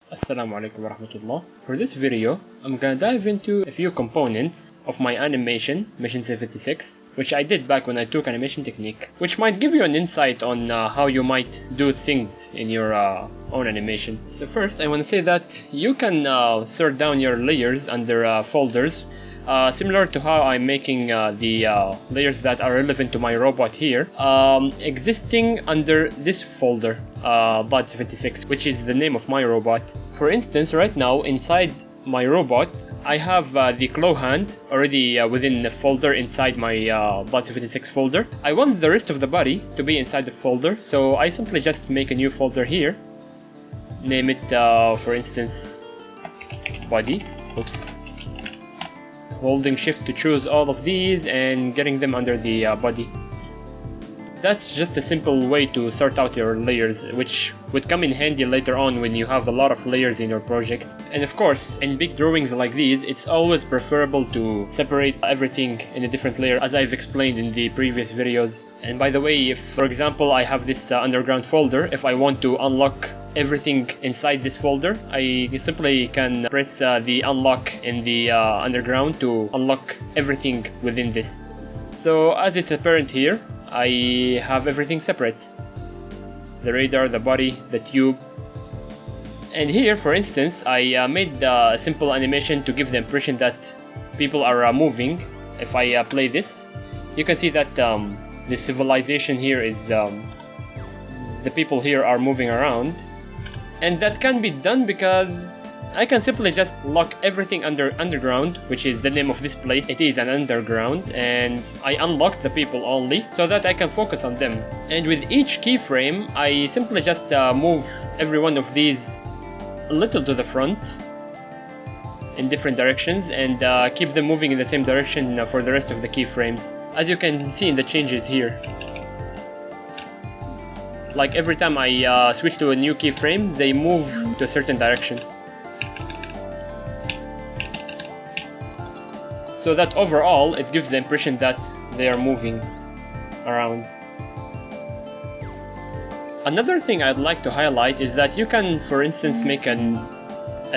Assalamu alaikum warahmatullah. For this video, I'm gonna dive into a few components of my animation, Mission 76, which I did back when I took animation technique, which might give you an insight on how you might do things in your own animation. So first, I want to say that you can sort down your layers under folders, similar to how I'm making the layers that are relevant to my robot here, existing under this folder, Bot 76, which is the name of my robot. For instance, right now inside my robot, I have the claw hand already within the folder inside my Bot 76 folder. I want the rest of the body to be inside the folder, so I simply just make a new folder here, name it for instance body. Oops. Holding shift to choose all of these and getting them under the body. That's just a simple way to sort out your layers, which would come in handy later on when you have a lot of layers in your project. And of course, in big drawings like these, it's always preferable to separate everything in a different layer, as I've explained in the previous videos. And by the way, if for example I have this underground folder, if I want to unlock everything inside this folder, I simply can press the unlock in the underground to unlock everything within this. So as it's apparent here, I have everything separate: the radar, the body, the tube. And here, for instance, I made a simple animation to give the impression that people are moving. If I play this, you can see that the civilization here is the people here are moving around. And that can be done because I can simply just lock everything under underground, which is the name of this place. It is an underground, and I unlock the people only so that I can focus on them. And with each keyframe, I simply just move every one of these a little to the front in different directions and keep them moving in the same direction for the rest of the keyframes, as you can see in the changes here. Like every time I switch to a new keyframe, they move to a certain direction. So that overall, it gives the impression that they are moving around. Another thing I'd like to highlight is that you can, for instance, make a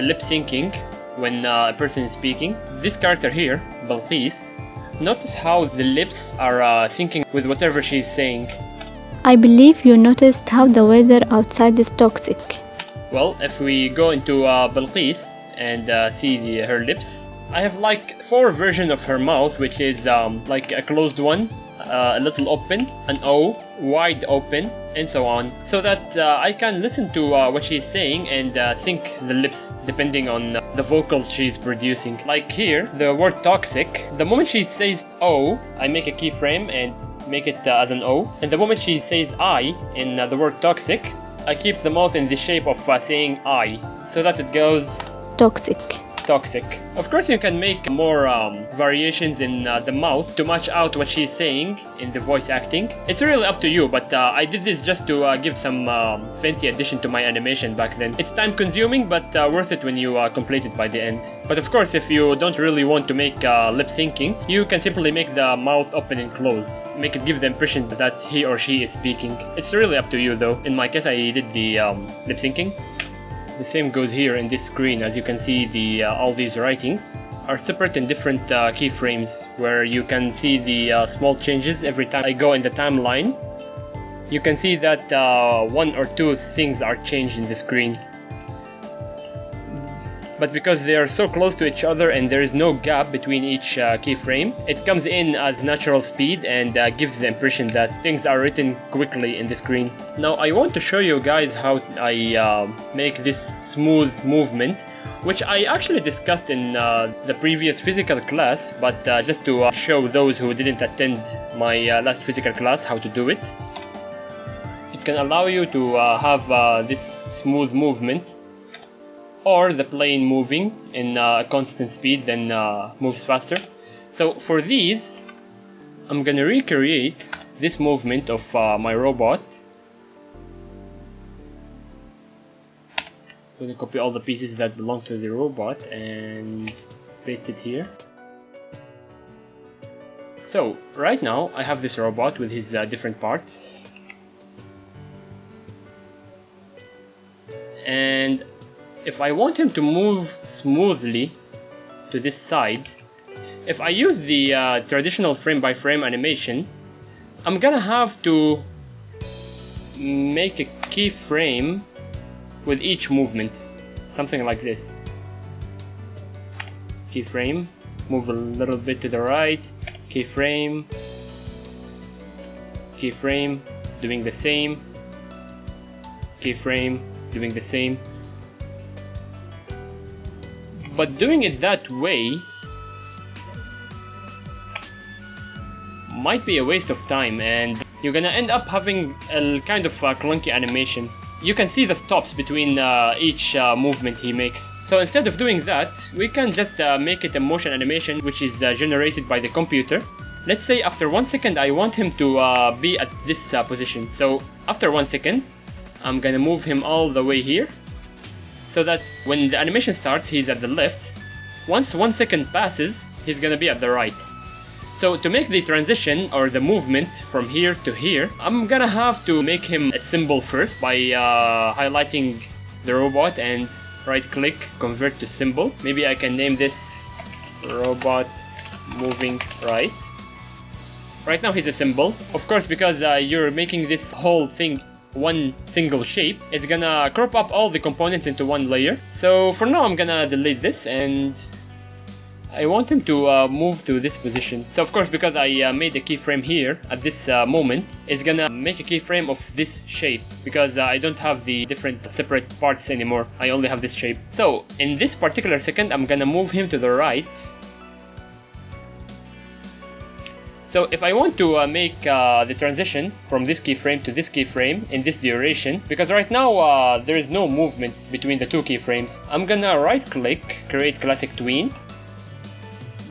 lip syncing when a person is speaking. This character here, Balqis, notice how the lips are syncing with whatever she's saying. I believe you noticed how the weather outside is toxic. Well, if we go into Balqis and see her lips, I have like 4 versions of her mouth, which is like a closed one, a little open, an O, wide open, and so on, so that I can listen to what she's saying and sync the lips depending on the vocals she's producing. Like here, the word toxic, the moment she says O, I make a keyframe and make it as an O, and the moment she says I in the word toxic, I keep the mouth in the shape of saying I, so that it goes toxic. Of course, you can make more variations in the mouth to match out what she's saying in the voice acting. It's really up to you, but I did this just to give some fancy addition to my animation back then. It's time consuming, but worth it when you complete it by the end. But of course, if you don't really want to make lip syncing, you can simply make the mouth open and close. Make it give the impression that he or she is speaking. It's really up to you though. In my case, I did the lip syncing. The same goes here in this screen. As you can see, the all these writings are separate in different keyframes, where you can see the small changes every time I go in the timeline. You can see that 1 or 2 things are changed in the screen. But because they are so close to each other and there is no gap between each keyframe, it comes in as natural speed and gives the impression that things are written quickly in the screen. Now I want to show you guys how I make this smooth movement, which I actually discussed in the previous physical class, but just to show those who didn't attend my last physical class how to do it. It can allow you to have this smooth movement, or the plane moving in a constant speed, then moves faster. So for these, I'm gonna recreate this movement of my robot. I'm gonna copy all the pieces that belong to the robot and paste it here. So right now I have this robot with his different parts, and if I want him to move smoothly to this side, if I use the traditional frame-by-frame animation, I'm gonna have to make a keyframe with each movement, something like this. Keyframe, move a little bit to the right, keyframe, keyframe, doing the same, keyframe, doing the same. But doing it that way might be a waste of time, and you're gonna end up having a kind of clunky animation. You can see the stops between each movement he makes. So instead of doing that, we can just make it a motion animation which is generated by the computer. Let's say after 1 second I want him to be at this position. So after 1 second, I'm gonna move him all the way here, so that when the animation starts, he's at the left. Once 1 second passes, he's gonna be at the right. So to make the transition or the movement from here to here, I'm gonna have to make him a symbol first by highlighting the robot and right click, convert to symbol. Maybe I can name this robot moving right. Right now he's a symbol. Of course, because you're making this whole thing one single shape, it's gonna crop up all the components into one layer. So for now I'm gonna delete this, and I want him to move to this position. So of course, because I made a keyframe here at this moment, it's gonna make a keyframe of this shape, because I don't have the different separate parts anymore. I only have this shape. So in this particular second, I'm gonna move him to the right. So if I want to make the transition from this keyframe to this keyframe in this duration, because right now there is no movement between the two keyframes, I'm gonna right click, create classic tween.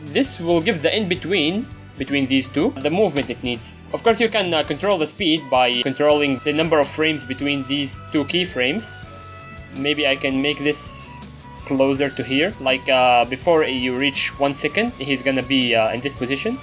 This will give the in-between between these two the movement it needs. Of course, you can control the speed by controlling the number of frames between these two keyframes. Maybe I can make this closer to here, like before you reach 1 second, he's gonna be in this position.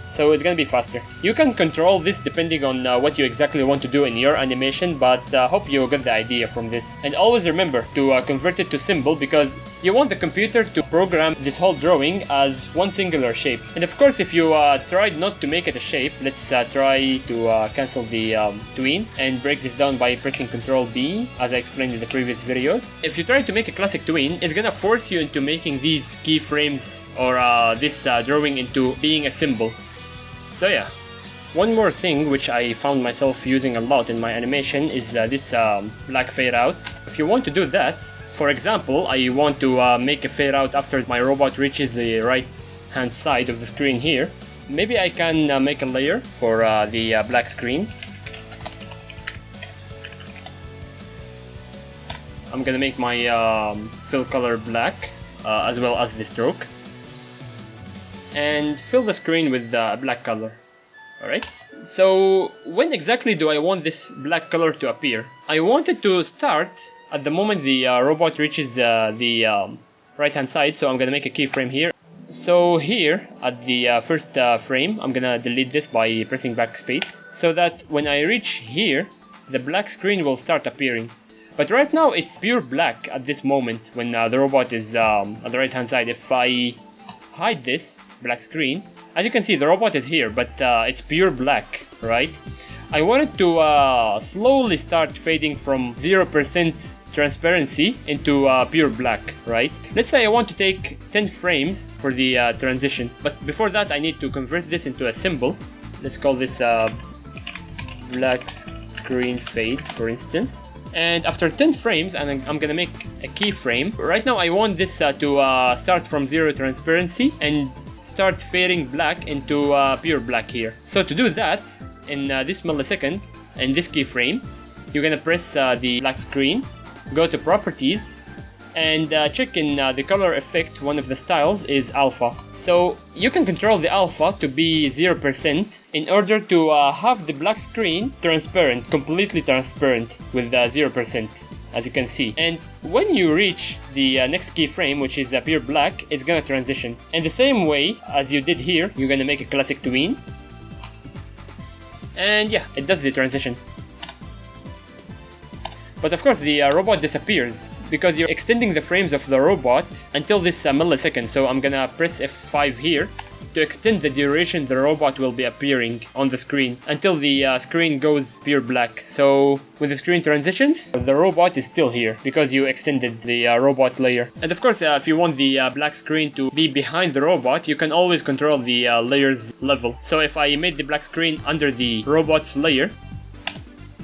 So it's gonna be faster. You can control this depending on what you exactly want to do in your animation, but hope you get the idea from this. And always remember to convert it to symbol, because you want the computer to program this whole drawing as one singular shape. And of course, if you tried not to make it a shape, let's try to cancel the tween and break this down by pressing Ctrl B, as I explained in the previous videos. If you try to make a classic tween, it's gonna force you into making these keyframes or this drawing into being a symbol. So yeah, one more thing which I found myself using a lot in my animation is this black fade out. If you want to do that, for example, I want to make a fade out after my robot reaches the right hand side of the screen here. Maybe I can make a layer for the black screen. I'm gonna make my fill color black as well as the stroke, and fill the screen with black color. Alright, so when exactly do I want this black color to appear? I want it to start at the moment the robot reaches the right hand side, so I'm gonna make a keyframe here. So here at the first frame, I'm gonna delete this by pressing backspace, so that when I reach here, the black screen will start appearing. But right now it's pure black at this moment when the robot is on the right hand side. If I hide this black screen, as you can see, the robot is here, but it's pure black, right? I want it to slowly start fading from 0% transparency into pure black, right? Let's say I want to take 10 frames for the transition, but before that I need to convert this into a symbol. Let's call this black screen fade, for instance. And after 10 frames, I'm gonna make a keyframe. Right now I want this to start from 0 transparency and start fading black into pure black here. So to do that, in this millisecond, in this keyframe, you're gonna press the black screen, go to properties, and check in the color effect. One of the styles is alpha. So you can control the alpha to be 0% in order to have the black screen transparent, completely transparent with 0%, as you can see. And when you reach the next keyframe, which is pure black, it's gonna transition. And the same way as you did here, you're gonna make a classic tween. And yeah, it does the transition. But of course the robot disappears because you're extending the frames of the robot until this millisecond. So I'm gonna press F5 here to extend the duration the robot will be appearing on the screen until the screen goes pure black. So when the screen transitions, the robot is still here because you extended the robot layer. And of course, if you want the black screen to be behind the robot, you can always control the layers level. So if I made the black screen under the robot's layer,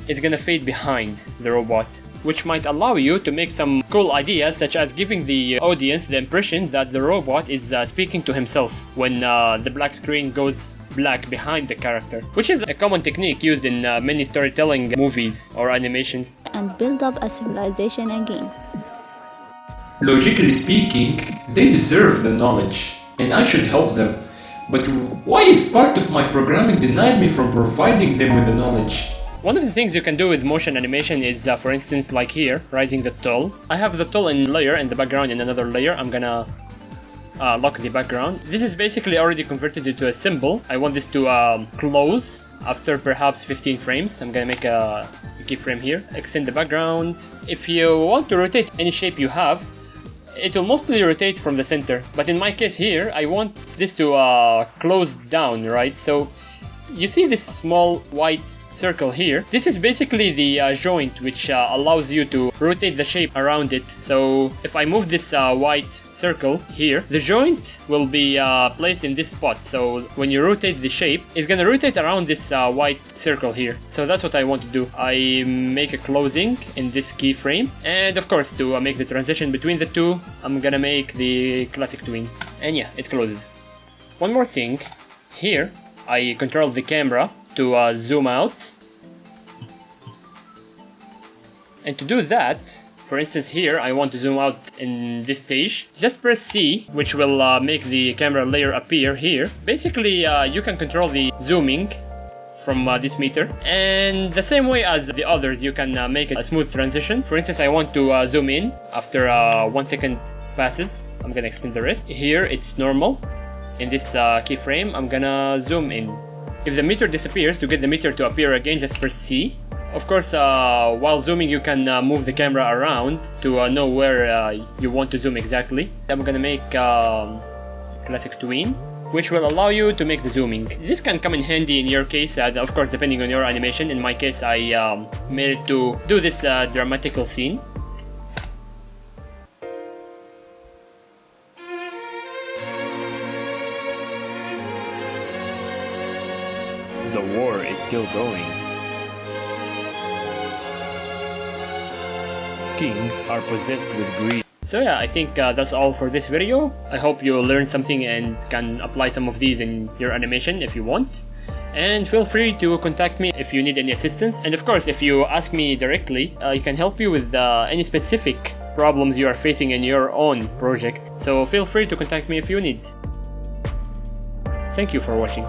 it's gonna fade behind the robot, which might allow you to make some cool ideas, such as giving the audience the impression that the robot is speaking to himself when the black screen goes black behind the character, which is a common technique used in many storytelling movies or animations. And build up a civilization again. Logically speaking, they deserve the knowledge, and I should help them. But why is part of my programming denies me from providing them with the knowledge? One of the things you can do with motion animation is, for instance, like here, raising the tool. I have the tool in layer and the background in another layer. I'm gonna lock the background. This is basically already converted into a symbol. I want this to close after perhaps 15 frames. I'm gonna make a keyframe here. Extend the background. If you want to rotate any shape you have, it will mostly rotate from the center. But in my case here, I want this to close down, right? So you see this small white circle here. This is basically the joint which allows you to rotate the shape around it. So if I move this white circle here, the joint will be placed in this spot. So when you rotate the shape, it's gonna rotate around this white circle here. So that's what I want to do. I make a closing in this keyframe, and of course to make the transition between the two, I'm gonna make the classic tween, and yeah, it closes. One more thing, here I control the camera to zoom out, and to do that, for instance here I want to zoom out in this stage, just press C, which will make the camera layer appear here. Basically you can control the zooming from this meter, and the same way as the others you can make a smooth transition. For instance, I want to zoom in after 1 second passes. I'm gonna extend the rest. Here it's normal. In this keyframe, I'm gonna zoom in. If the meter disappears, to get the meter to appear again, just press C. Of course, while zooming, you can move the camera around to know where you want to zoom exactly. I'm gonna make classic tween, which will allow you to make the zooming. This can come in handy in your case, of course, depending on your animation. In my case, I made it to do this dramatical scene. The war is still going. Kings are possessed with greed. So yeah, I think that's all for this video. I hope you learned something and can apply some of these in your animation if you want. And feel free to contact me if you need any assistance. And of course, if you ask me directly, I can help you with any specific problems you are facing in your own project. So feel free to contact me if you need. Thank you for watching.